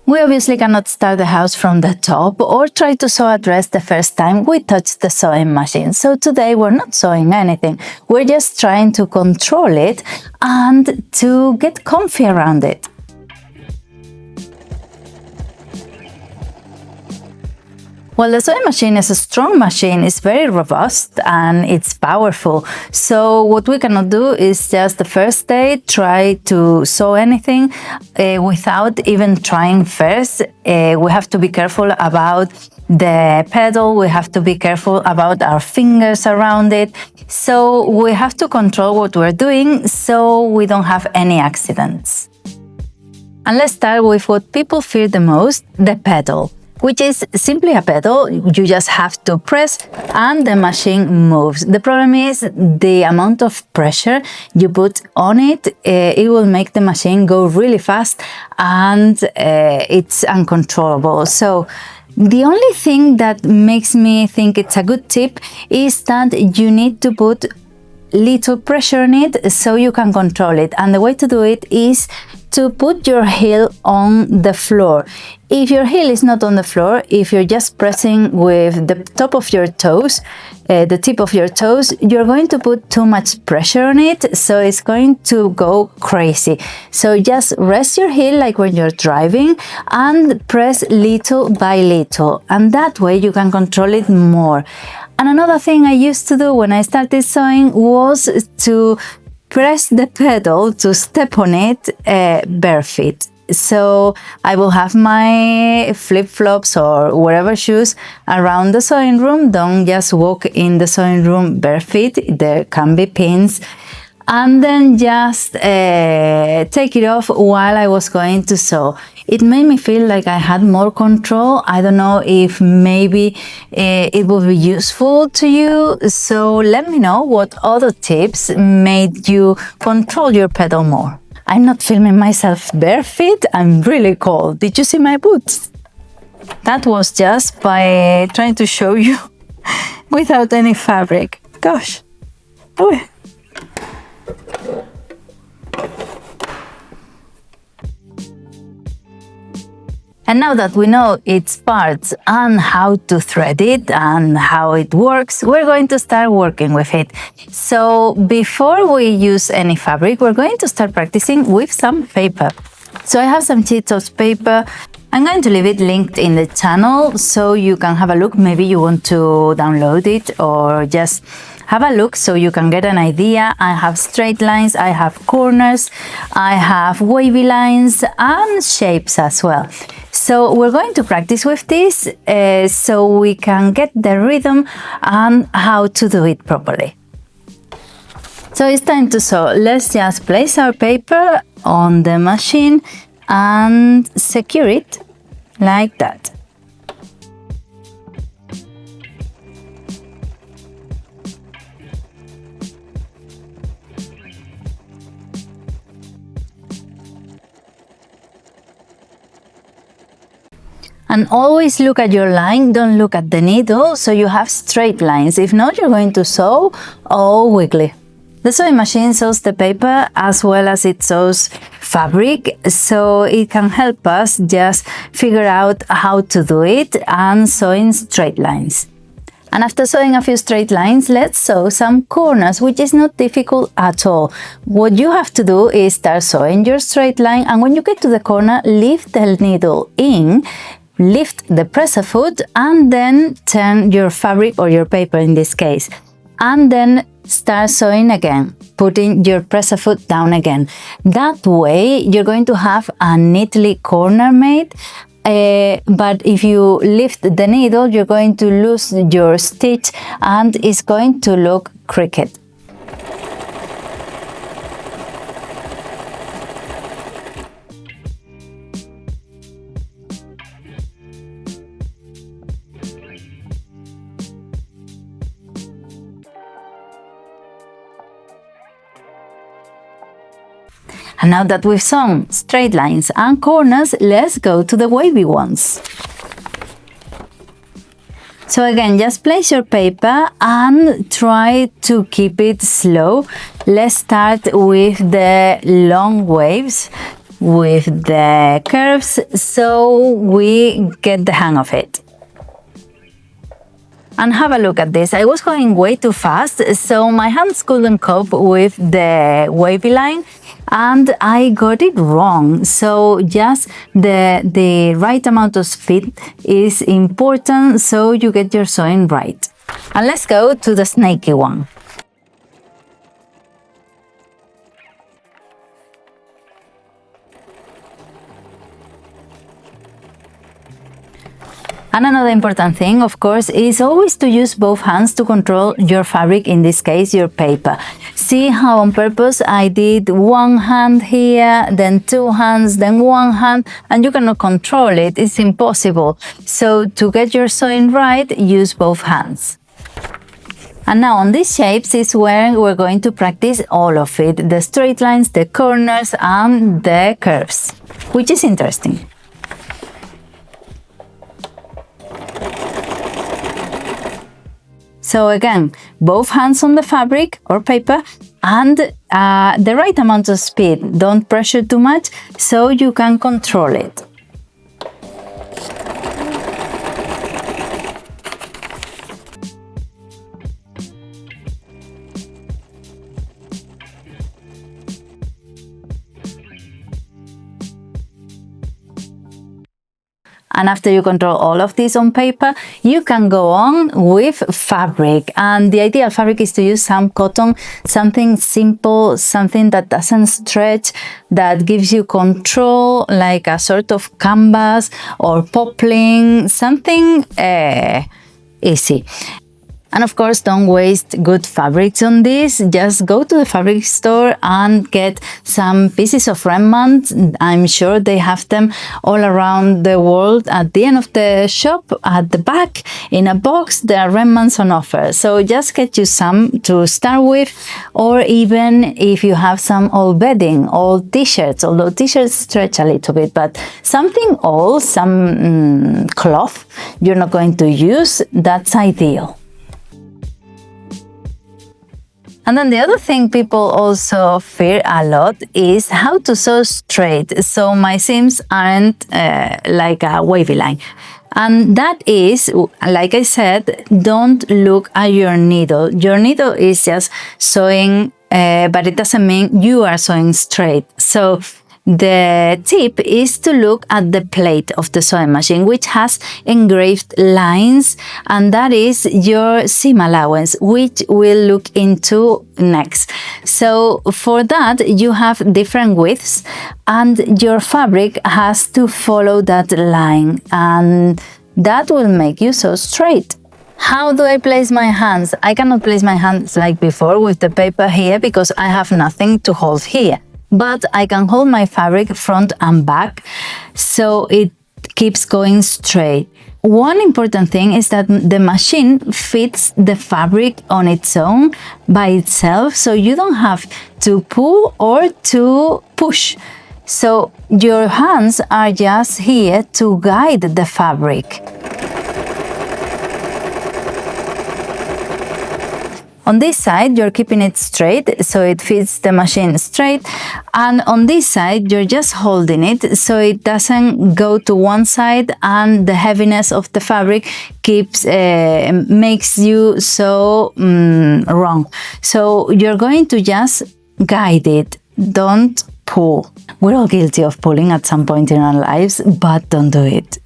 We obviously cannot start the house from the top or try to sew a dress the first time we touch the sewing machine. So today we're not sewing anything. We're just trying to control it and to get comfy around it. Well, the sewing machine is a strong machine, it's very robust and it's powerful. So what we cannot do is just the first day try to sew anything without even trying first. We have to be careful about the pedal, we have to be careful about our fingers around it. So we have to control what we're doing so we don't have any accidents. And let's start with what people fear the most, the pedal, which is simply a pedal. You just have to press and the machine moves. The problem is the amount of pressure you put on it. It will make the machine go really fast and it's uncontrollable. So the only thing that makes me think it's a good tip is that you need to put little pressure on it so you can control it. And the way to do it is to put your heel on the floor. If your heel is not on the floor, if you're just pressing with the top of your toes, the tip of your toes, you're going to put too much pressure on it, so it's going to go crazy. So just rest your heel like when you're driving and press little by little, and that way you can control it more. And another thing I used to do when I started sewing was to press the pedal, to step on it bare feet. So I will have my flip-flops or whatever shoes around the sewing room. Don't just walk in the sewing room bare feet. There can be pins. And then just take it off while I was going to sew. It made me feel like I had more control. I don't know if maybe it will be useful to you. So let me know what other tips made you control your pedal more. I'm not filming myself bare feet. I'm really cold. Did you see my boots? That was just by trying to show you without any fabric. Gosh. Oh. And now that we know its parts and how to thread it and how it works, we're going to start working with it. So before we use any fabric, we're going to start practicing with some paper. So I have some sheets of paper. I'm going to leave it linked in the channel so you can have a look. Maybe you want to download it or just have a look so you can get an idea. I have straight lines, I have corners, I have wavy lines and shapes as well. So we're going to practice with this so we can get the rhythm and how to do it properly. So it's time to sew. Let's just place our paper on the machine and secure it like that. And always look at your line, don't look at the needle, so you have straight lines. If not, you're going to sew all wiggly. The sewing machine sews the paper as well as it sews fabric, so it can help us just figure out how to do it and sew in straight lines. And after sewing a few straight lines, let's sew some corners, which is not difficult at all. What you have to do is start sewing your straight line, and when you get to the corner, lift the needle in, lift the presser foot, and then turn your fabric or your paper in this case, and then start sewing again, putting your presser foot down again. That way you're going to have a neatly corner made, but if you lift the needle, you're going to lose your stitch and it's going to look crooked. And now that we've sewn straight lines and corners, let's go to the wavy ones. So again, just place your paper and try to keep it slow. Let's start with the long waves. with the curves so we get the hang of it. And have a look at this. I was going way too fast, so my hands couldn't cope with the wavy line and I got it wrong. So just the right amount of speed is important so you get your sewing right. And let's go to the snaky one. And another important thing, of course, is always to use both hands to control your fabric, in this case, your paper. See how on purpose I did one hand here, then two hands, then one hand, and you cannot control it. It's impossible. So to get your sewing right, use both hands. And now on these shapes is where we're going to practice all of it, the straight lines, the corners, and the curves, which is interesting. So again, both hands on the fabric or paper and the right amount of speed. Don't pressure too much so you can control it. And after you control all of this on paper, you can go on with fabric. And the ideal fabric is to use some cotton, something simple, something that doesn't stretch, that gives you control, like a sort of canvas or poplin, something easy. And of course, don't waste good fabrics on this. Just go to the fabric store and get some pieces of remnant. I'm sure they have them all around the world. At the end of the shop, at the back, in a box, there are remnants on offer. So just get you some to start with, or even if you have some old bedding, old t-shirts, although t-shirts stretch a little bit, but something old, some cloth you're not going to use, that's ideal. And then the other thing people also fear a lot is how to sew straight, so my seams aren't like a wavy line. And that is, like I said, don't look at your needle. Your needle is just sewing, but it doesn't mean you are sewing straight. So the tip is to look at the plate of the sewing machine, which has engraved lines, and that is your seam allowance, which we'll look into next. So for that, you have different widths, and your fabric has to follow that line, and that will make you sew straight. How do I place my hands? I cannot place my hands like before with the paper here because I have nothing to hold here. But I can hold my fabric front and back so it keeps going straight. One important thing is that the machine fits the fabric on its own by itself, so you don't have to pull or to push. So your hands are just here to guide the fabric. On this side, you're keeping it straight, so it fits the machine straight. And on this side, you're just holding it, so it doesn't go to one side and the heaviness of the fabric makes you sew wrong. So you're going to just guide it, don't pull. We're all guilty of pulling at some point in our lives, but don't do it.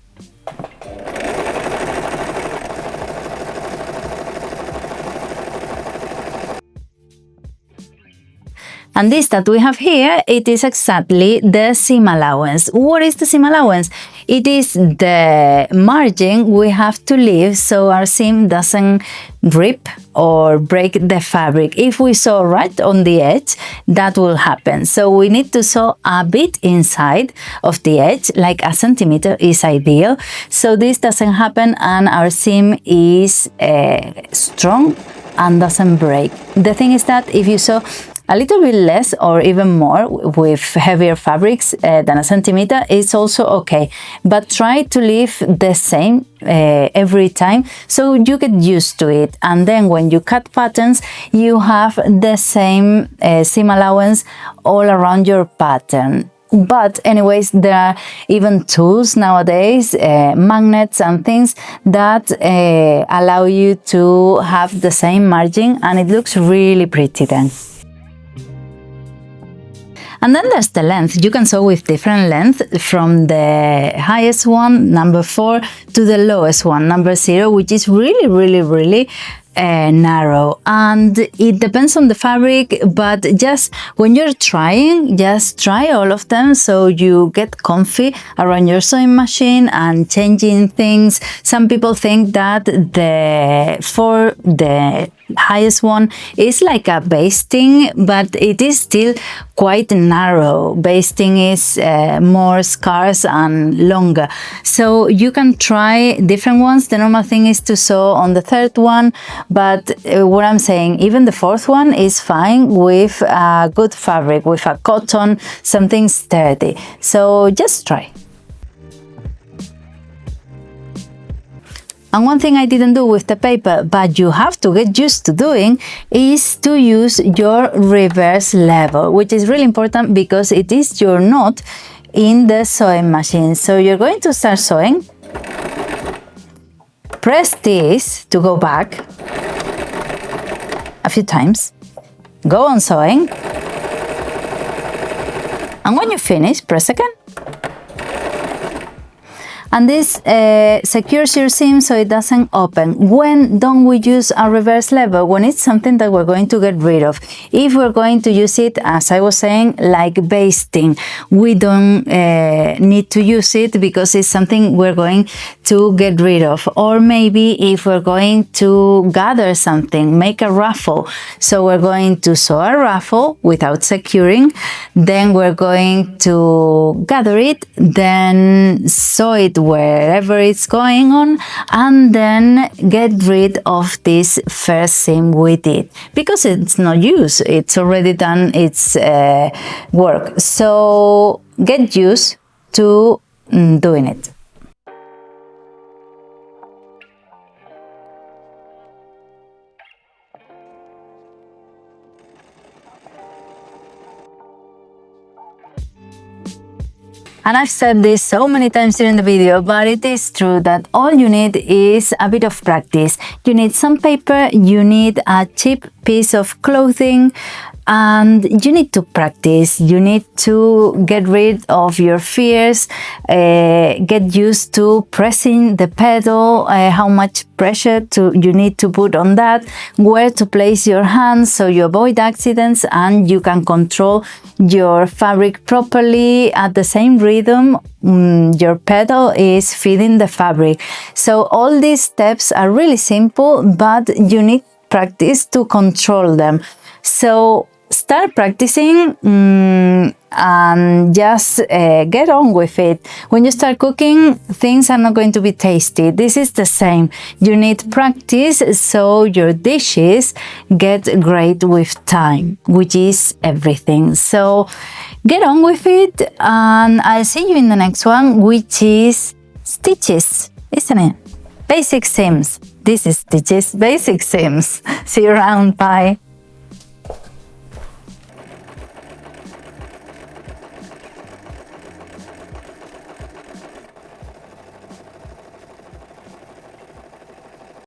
And this that we have here, it is exactly the seam allowance. What is the seam allowance? It is the margin we have to leave so our seam doesn't rip or break the fabric. If we sew right on the edge, that will happen. So we need to sew a bit inside of the edge, like a centimeter is ideal. So this doesn't happen and our seam is strong and doesn't break. The thing is that if you sew a little bit less or even more with heavier fabrics than a centimeter, it's also okay. But try to leave the same every time so you get used to it. And then when you cut patterns, you have the same seam allowance all around your pattern. But anyways, there are even tools nowadays, magnets and things that allow you to have the same margin, and it looks really pretty then. And then there's the length. You can sew with different length, from the highest one, number 4, to the lowest one, number 0, which is really narrow, and it depends on the fabric, but just when you're trying, just try all of them so you get comfy around your sewing machine and changing things. Some people think that the highest one is like a basting, but it is still quite narrow. Basting is more scarce and longer, so you can try different ones. The normal thing is to sew on the 3rd one, but what I'm saying, even the 4th one is fine with a good fabric, with a cotton, something sturdy. So just try. And one thing I didn't do with the paper, but you have to get used to doing, is to use your reverse level, which is really important because it is your knot in the sewing machine. So you're going to start sewing, press this to go back a few times, go on sewing, and when you finish, press again. And this secures your seam so it doesn't open. When don't we use a reverse level? When it's something that we're going to get rid of. If we're going to use it, as I was saying, like basting, we don't need to use it because it's something we're going to get rid of. Or maybe if we're going to gather something, make a ruffle. So we're going to sew a ruffle without securing, then we're going to gather it, then sew it wherever it's going on, and then get rid of this first seam with it, because it's no use, it's already done its work. So get used to doing it. And I've said this so many times during the video, but it is true that all you need is a bit of practice. You need some paper, you need a cheap piece of clothing, and you need to practice. You need to get rid of your fears, get used to pressing the pedal, how much pressure you need to put on that, where to place your hands so you avoid accidents and you can control your fabric properly at the same rhythm your pedal is feeding the fabric. So all these steps are really simple, but you need practice to control them. So start practicing and just get on with it. When you start cooking, things are not going to be tasty. This is the same. You need practice so your dishes get great with time, which is everything. So get on with it, and I'll see you in the next one, which is stitches, isn't it? Basic seams. This is stitches, basic seams. See you around. Bye.